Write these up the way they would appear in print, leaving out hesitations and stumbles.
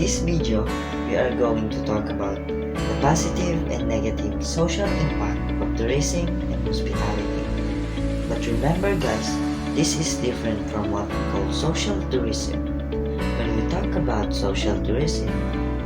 this video, we are going to talk about the positive and negative social impact of tourism and hospitality. But remember guys, this is different from what we call social tourism. When we talk about social tourism,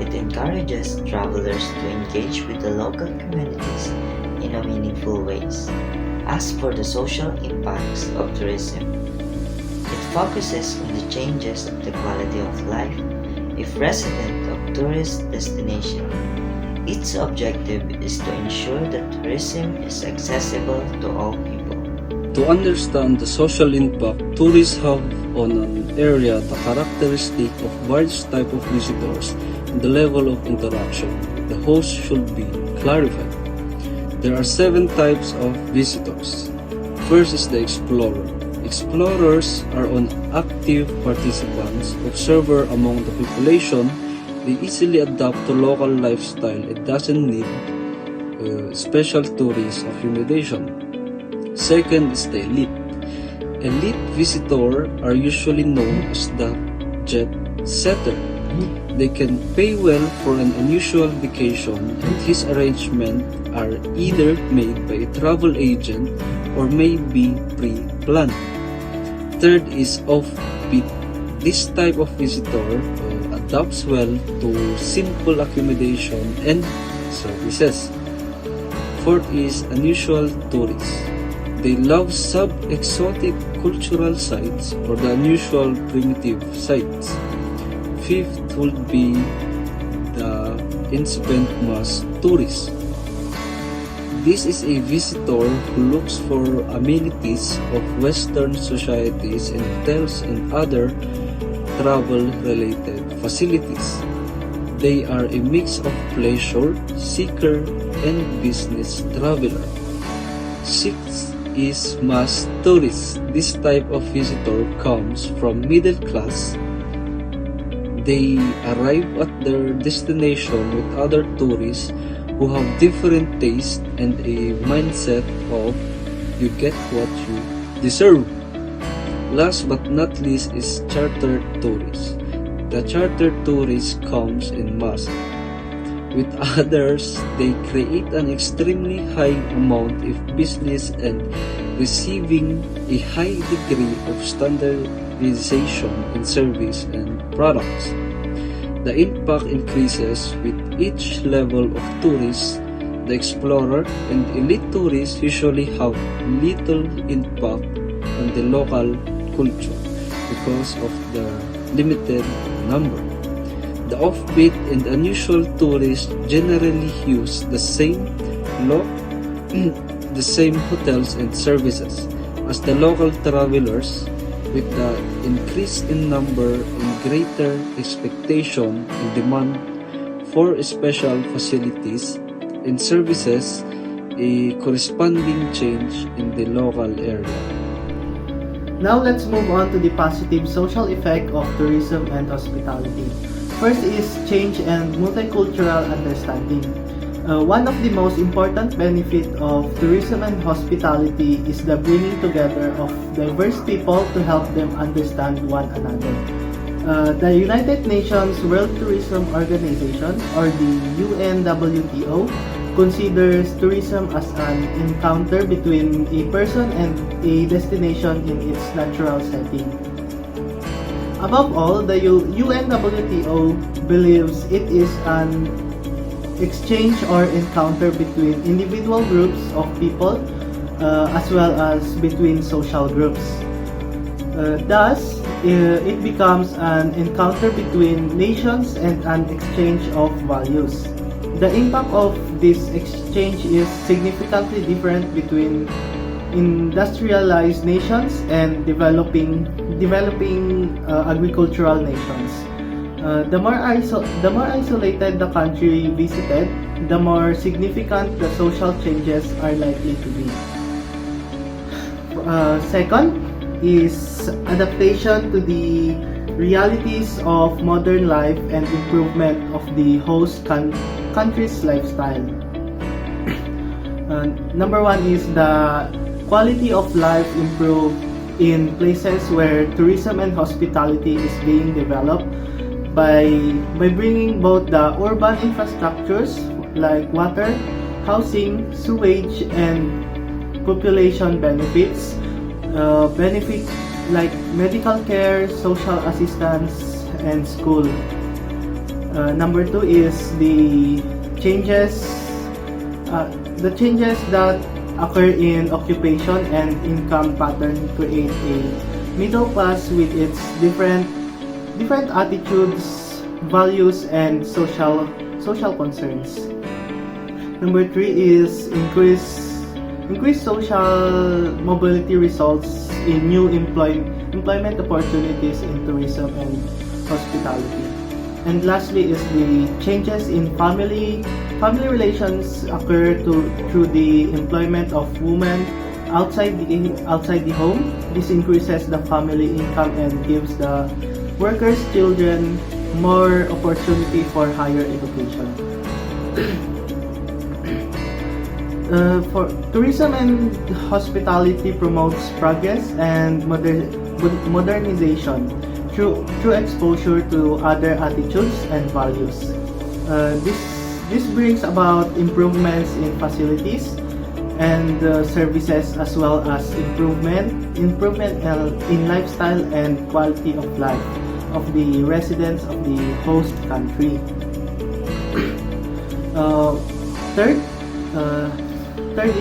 it encourages travelers to engage with the local communities in a meaningful ways. As for the social impacts of tourism, it focuses on the changes of the quality of life if resident of tourist destination. Its objective is to ensure that tourism is accessible to all people. To understand the social impact tourists have on an area, the characteristic of various type of visitors, and the level of interaction, the host should be clarified. There are 7 types of visitors. First is the explorer. Explorers are active participants, observer among the population. They easily adapt to local lifestyle. It doesn't need special tourist accommodation. Second is the elite. Elite visitors are usually known as the jet setter. They can pay well for an unusual vacation, and his arrangements are either made by a travel agent or may be pre-planned. Third is offbeat. This type of visitor adapts well to simple accommodation and services. Fourth is unusual tourists. They love sub-exotic cultural sites or the unusual primitive sites. Fifth would be the incipient mass tourist. This is a visitor who looks for amenities of Western societies and hotels and other travel-related facilities. They are a mix of pleasure seeker and business traveler. Sixth is mass tourist. This type of visitor comes from middle class. They arrive at their destination with other tourists who have different tastes and a mindset of you get what you deserve. Last but not least is chartered tourists. The chartered tourist comes in mass. With others, they create an extremely high amount of business and receiving a high degree of standardization in service and products. The impact increases with each level of tourists. The explorer and elite tourists usually have little impact on the local culture because of the limited number. The offbeat and unusual tourists generally use the same the same hotels and services as the local travelers. With the increase in number and greater expectation and demand for special facilities and services, a corresponding change in the local area. Now let's move on to the positive social effect of tourism and hospitality. First is change and multicultural understanding. One of the most important benefits of tourism and hospitality is the bringing together of diverse people to help them understand one another. The United Nations World Tourism Organization, or the UNWTO, considers tourism as an encounter between a person and a destination in its natural setting. Above all, the UNWTO believes it is an exchange or encounter between individual groups of people as well as between social groups. Thus, it becomes an encounter between nations and an exchange of values. The impact of this exchange is significantly different between industrialized nations and developing agricultural nations. The more isolated the country visited, the more significant the social changes are likely to be. Second is adaptation to the realities of modern life and improvement of the host country's lifestyle. Number 1 is the quality of life improved in places where tourism and hospitality is being developed. by bringing both the urban infrastructures like water, housing, sewage, and population benefits, benefit like medical care, social assistance, and school. Number two is the changes that occur in occupation and income pattern create a middle class with its different attitudes, values, and social concerns. Number three is increased social mobility results in new employment opportunities in tourism and hospitality. And lastly is the changes in family relations occur through the employment of women outside the home. This increases the family income and gives the workers' children more opportunity for higher education. For tourism and hospitality promotes progress and modernization through exposure to other attitudes and values. This brings about improvements in facilities and services, as well as improvement in lifestyle and quality of life of the residents of the host country. Third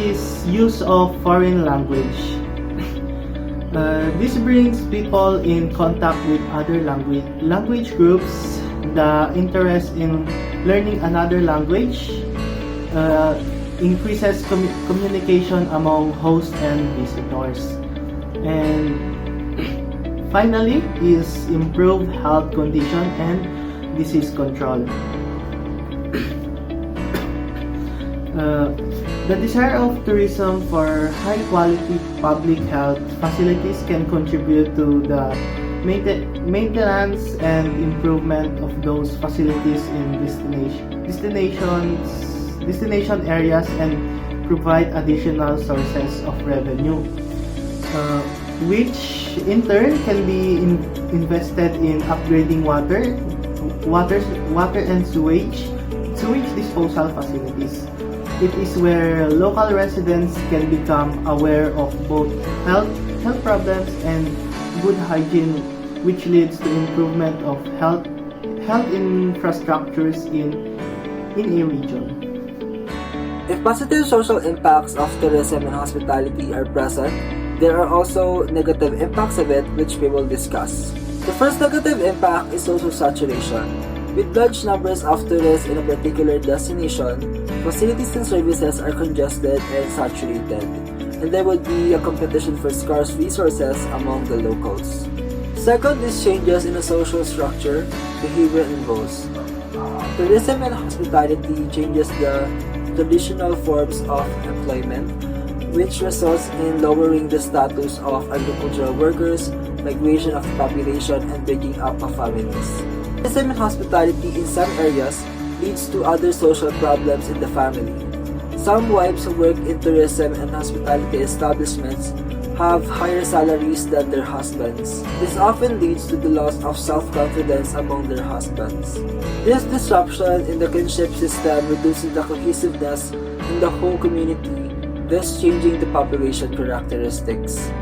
is use of foreign language. This brings people in contact with other language groups. The interest in learning another language increases communication among hosts and visitors. And finally is improved health condition and disease control. The desire of tourism for high-quality public health facilities can contribute to the maintenance and improvement of those facilities in destination areas and provide additional sources of revenue, which in turn can be invested in upgrading water and sewage disposal facilities. It is where local residents can become aware of both health problems and good hygiene, which leads to improvement of health infrastructures in a region. If positive social impacts of tourism and hospitality are present, there are also negative impacts of it, which we will discuss. The first negative impact is social saturation. With large numbers of tourists in a particular destination, facilities and services are congested and saturated, and there would be a competition for scarce resources among the locals. Second is changes in the social structure, behavior, and roles. Tourism and hospitality changes the traditional forms of employment, which results in lowering the status of agricultural workers, migration of the population, and breaking up of families. Tourism and hospitality in some areas leads to other social problems in the family. Some wives who work in tourism and hospitality establishments have higher salaries than their husbands. This often leads to the loss of self-confidence among their husbands. This disruption in the kinship system reduces the cohesiveness in the whole community, thus changing the population characteristics.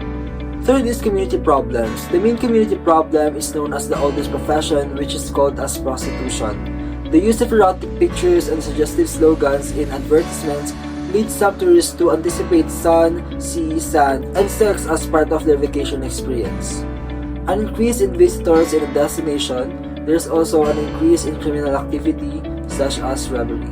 Third is community problems. The main community problem is known as the oldest profession, which is called as prostitution. The use of erotic pictures and suggestive slogans in advertisements leads some tourists to anticipate sun, sea, sand, and sex as part of their vacation experience. An increase in visitors in a destination, there's also an increase in criminal activity such as robbery.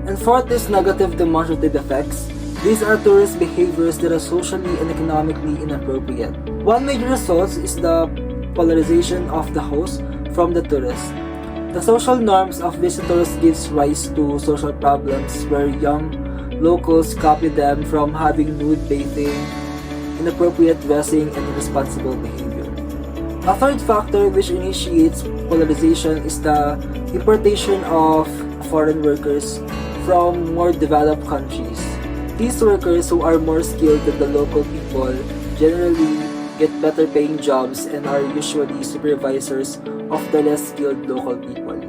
And fourth is negative demonstrative effects. These are tourist behaviors that are socially and economically inappropriate. One major result is the polarization of the host from the tourist. The social norms of visitors gives rise to social problems where young locals copy them from having nude bathing, inappropriate dressing, and irresponsible behavior. A third factor which initiates polarization is the importation of foreign workers from more developed countries. These workers who are more skilled than the local people generally get better paying jobs and are usually supervisors of the less skilled local people.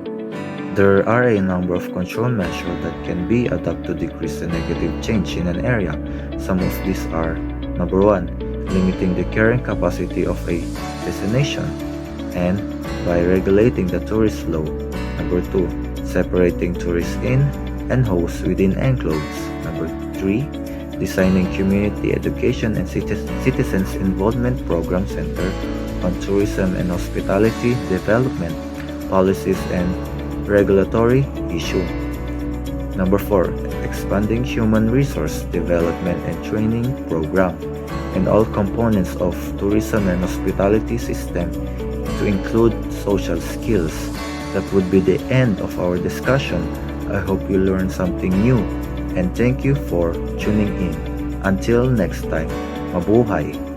There are a number of control measures that can be adopted to decrease the negative change in an area. Some of these are: number 1, limiting the carrying capacity of a destination, and by regulating the tourist flow. Number 2, separating tourists in and hosts within enclaves. Number 3, designing community education and citizens involvement programs centered on tourism and hospitality development, policies, and regulatory issue. Number 4, expanding human resource development and training program in all components of tourism and hospitality system to include social skills. That would be the end of our discussion. I hope you learned something new and thank you for tuning in. Until next time, mabuhay!